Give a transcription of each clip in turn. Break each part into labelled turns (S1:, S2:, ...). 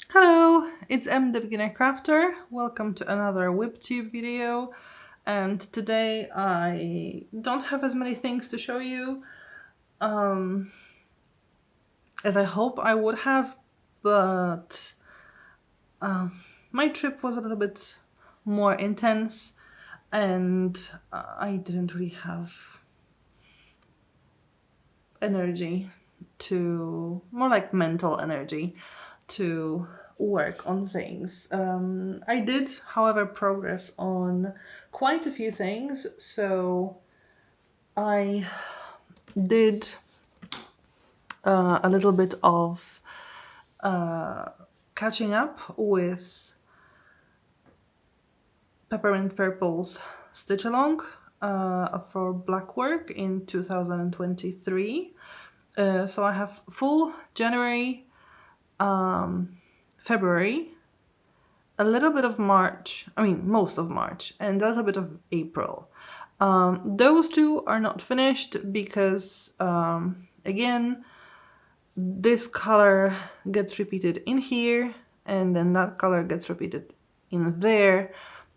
S1: Hello, it's M the Beginner Crafter. Welcome to another WIPTube video. And today I don't have as many things to show you as I hope I would have, but my trip was a little bit more intense and I didn't really have energy to, more like mental energy, to work on things. I did, however, progress on quite a few things. So I did a little bit of catching up with Peppermint Purple's Stitch Along for Blackwork in 2023. So I have full January, February, a little bit of March, I mean most of March, and a little bit of April. Those two are not finished because, again, this color gets repeated in here, and then that color gets repeated in there.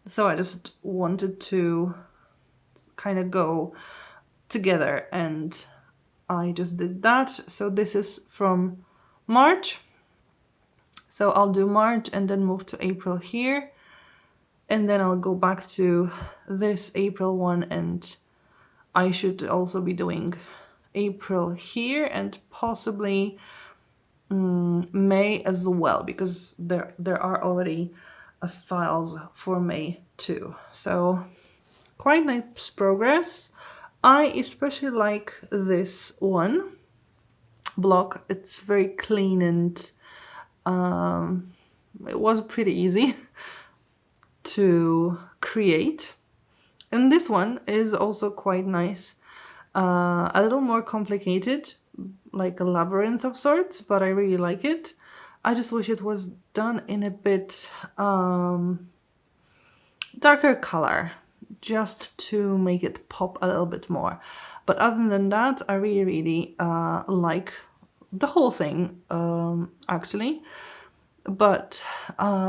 S1: So I just wanted to kind of go together, and I just did that. So this is from March. So I'll do March and then move to April here. And then I'll go back to this April one, and I should also be doing April here and possibly May as well, because there are already files for May too. So quite nice progress. I especially like this one block. It's very clean and it was pretty easy to create. And this one is also quite nice. A little more complicated, like a labyrinth of sorts, but I really like it. I just wish it was done in a bit darker color, just to make it pop a little bit more. But other than that, I really like the whole thing, actually. But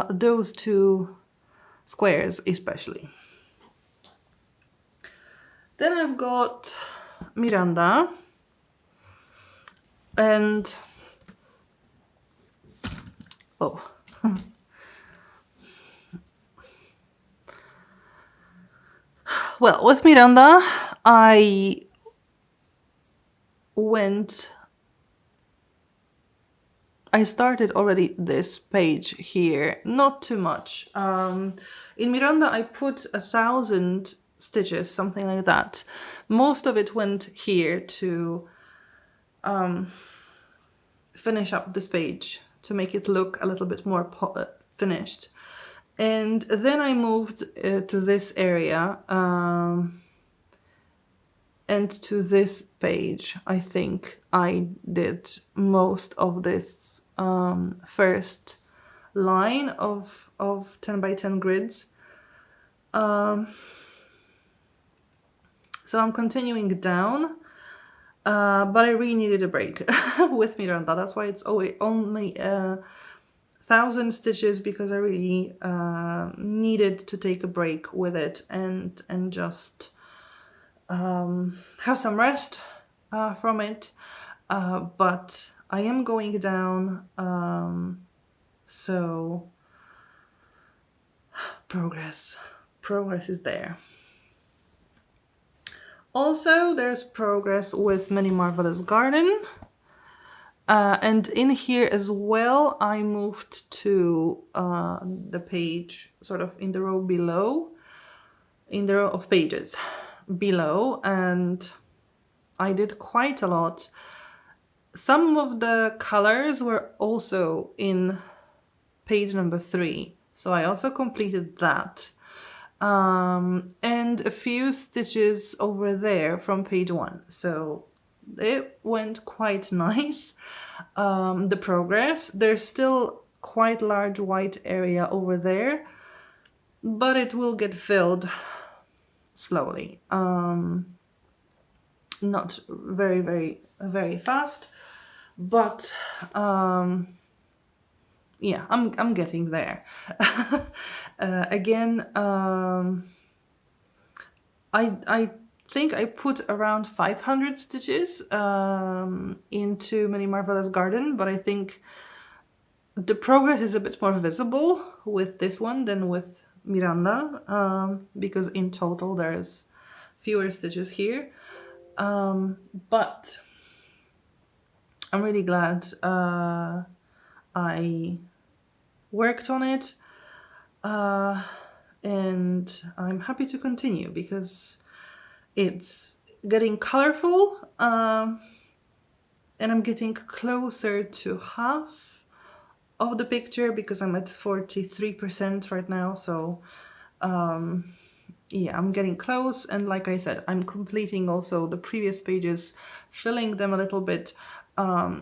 S1: those two squares especially. Then I've got Miranda, and oh. Well, with Miranda, I started already this page here, not too much. In Miranda, I put 1,000 stitches, something like that. Most of it went here to finish up this page, to make it look a little bit more finished. And then I moved to this area and to this page. I think I did most of this first line of 10 by 10 grids. So I'm continuing down, but I really needed a break with Miranda. That's why it's only 1,000 stitches, because I really needed to take a break with it and just have some rest from it. But I am going down, so progress is there. Also, there's progress with Mini Marvellous Garden. And in here as well, I moved to the page sort of in the row below, in the row of pages below, and I did quite a lot. Some of the colors were also in page number 3, so I also completed that. And a few stitches over there from page 1, so it went quite nice. The progress, there's still quite large white area over there, but it will get filled slowly. Not very fast, but yeah, I'm getting there. Again, I think I put around 500 stitches into Mini Marvellous Garden, but I think the progress is a bit more visible with this one than with Miranda, because in total there's fewer stitches here. But I'm really glad I worked on it, and I'm happy to continue because it's getting colorful, and I'm getting closer to half of the picture because I'm at 43% right now. So yeah, I'm getting close, and like I said, I'm completing also the previous pages, filling them a little bit,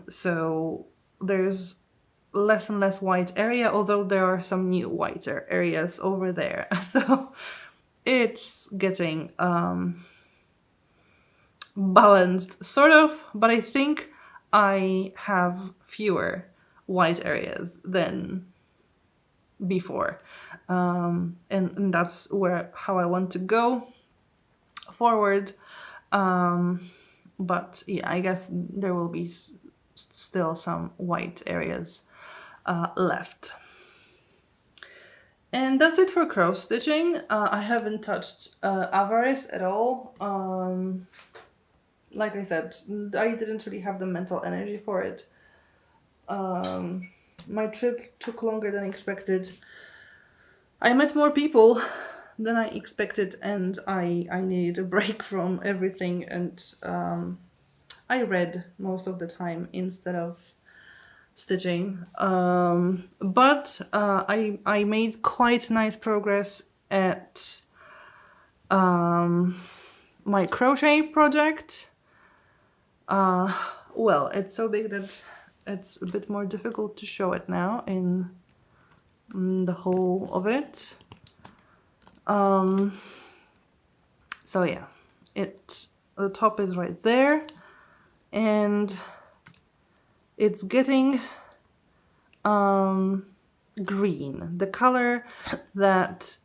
S1: so there's less and less white area, although there are some new whiter areas over there. So it's getting balanced, sort of, but I think I have fewer white areas than before, and that's how I want to go forward. But yeah, I guess there will be still some white areas left. And that's it for cross stitching. I haven't touched Avarice at all. Like I said, I didn't really have the mental energy for it. My trip took longer than expected. I met more people than I expected, and I needed a break from everything, and I read most of the time instead of stitching. But I made quite nice progress at my crochet project. Well, it's so big that it's a bit more difficult to show it now in the whole of it. So yeah, the top is right there, and it's getting green. The color that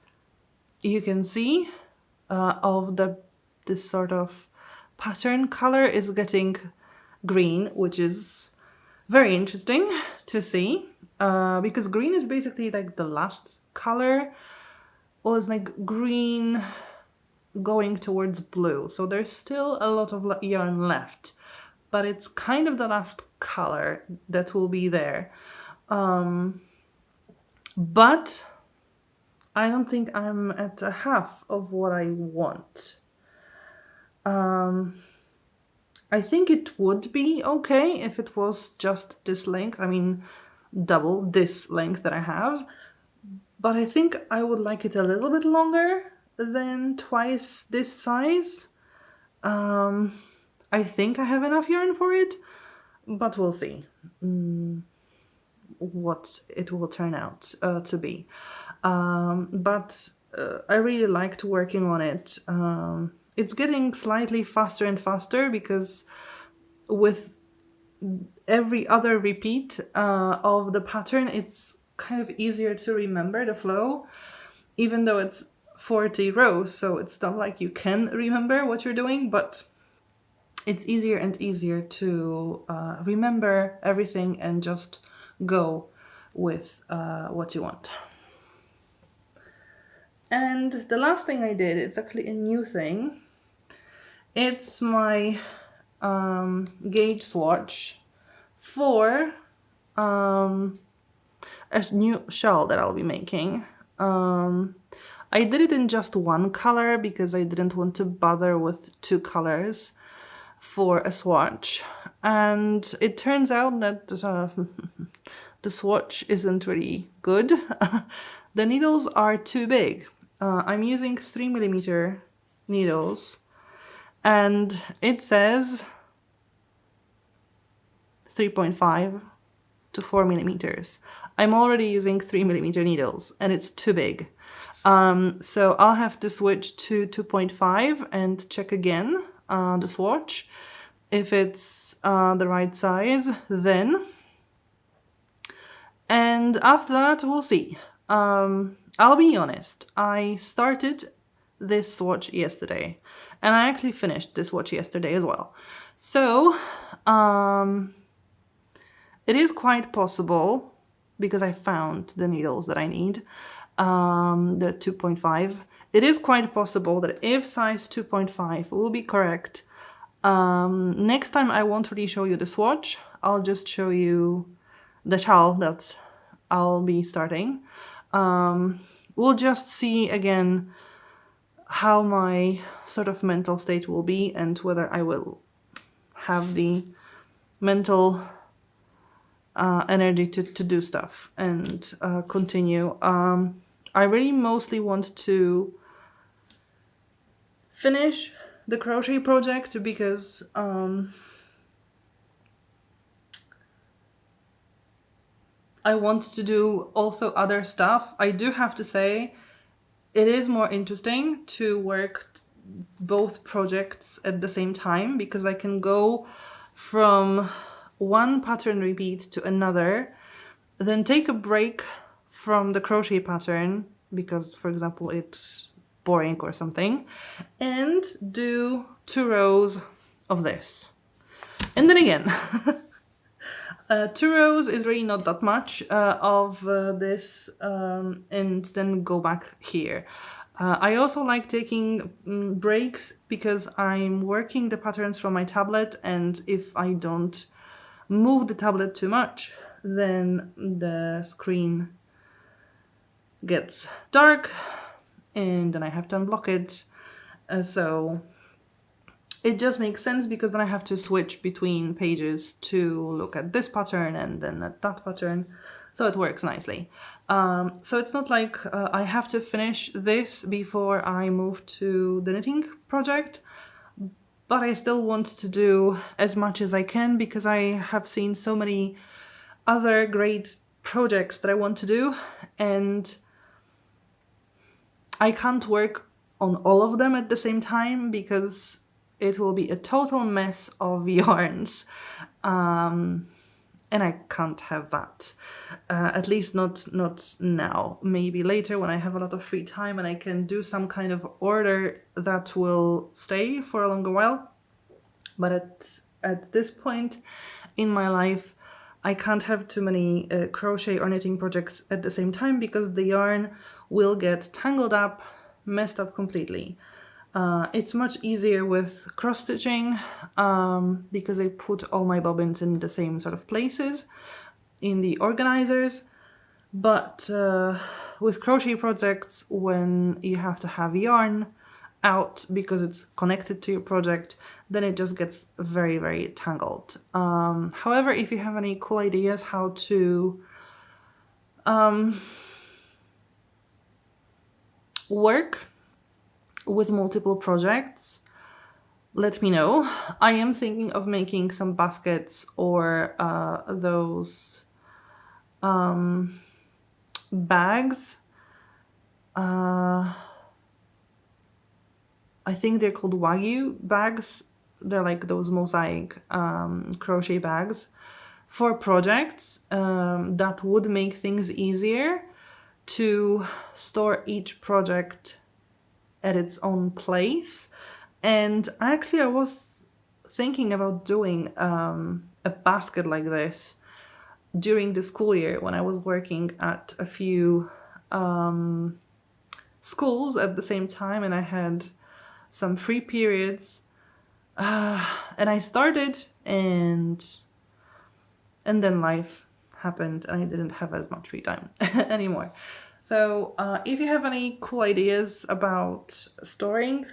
S1: you can see of this sort of pattern color is getting green, which is very interesting to see, because green is basically like the last color, was like green going towards blue, so there's still a lot of yarn left, but it's kind of the last color that will be there. But I don't think I'm at a half of what I want. I think it would be okay if it was just this length, I mean double this length that I have, but I think I would like it a little bit longer than twice this size. I think I have enough yarn for it, but we'll see what it will turn out to be. But I really liked working on it. It's getting slightly faster and faster because with every other repeat of the pattern, it's kind of easier to remember the flow, even though it's 40 rows, so it's not like you can remember what you're doing, but it's easier and easier to remember everything and just go with what you want. And the last thing I did, it's actually a new thing. It's my gauge swatch for a new shawl that I'll be making. I did it in just one color because I didn't want to bother with two colors for a swatch, and it turns out that the swatch isn't really good. The needles are too big. I'm using 3mm needles, and it says 3.5 to 4mm. I'm already using 3mm needles, and it's too big. So I'll have to switch to 2.5 and check again the swatch. If it's the right size, then. And after that, we'll see. I'll be honest, I started this swatch yesterday, and I actually finished this swatch yesterday as well. So, it is quite possible, because I found the needles that I need, the 2.5, it is quite possible that if size 2.5 will be correct, next time I won't really show you the swatch, I'll just show you the shawl that I'll be starting. We'll just see again how my sort of mental state will be and whether I will have the mental energy to do stuff and continue. I really mostly want to finish the crochet project because I want to do also other stuff. I do have to say it is more interesting to work both projects at the same time because I can go from one pattern repeat to another, then take a break from the crochet pattern because, for example, it's boring or something, and do 2 rows of this. And then again, 2 rows is really not that much of this, and then go back here. I also like taking breaks because I'm working the patterns from my tablet, and if I don't move the tablet too much, then the screen gets dark and then I have to unblock it. So it just makes sense because then I have to switch between pages to look at this pattern and then at that pattern. So it works nicely. So it's not like I have to finish this before I move to the knitting project, but I still want to do as much as I can because I have seen so many other great projects that I want to do, and I can't work on all of them at the same time because it will be a total mess of yarns. And I can't have that, at least not now. Maybe later when I have a lot of free time and I can do some kind of order that will stay for a longer while. But at this point in my life, I can't have too many crochet or knitting projects at the same time because the yarn will get tangled up, messed up completely. It's much easier with cross-stitching because I put all my bobbins in the same sort of places in the organizers. But with crochet projects, when you have to have yarn out because it's connected to your project, then it just gets very, very tangled. However, if you have any cool ideas how to work with multiple projects, let me know. I am thinking of making some baskets or those bags. I think they're called Wagyu bags. They're like those mosaic crochet bags for projects that would make things easier to store each project at its own place. And actually I was thinking about doing a basket like this during the school year when I was working at a few schools at the same time, and I had some free periods, and I started, and then life happened and I didn't have as much free time anymore. So if you have any cool ideas about storing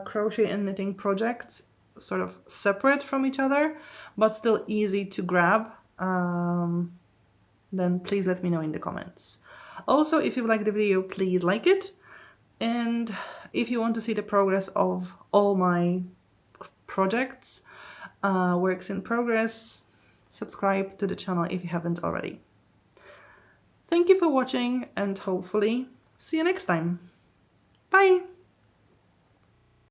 S1: crochet and knitting projects sort of separate from each other but still easy to grab, then please let me know in the comments. Also, if you like the video, please like it, and if you want to see the progress of all my projects, works in progress, subscribe to the channel if you haven't already. Thank you for watching, and hopefully See you next time. Bye!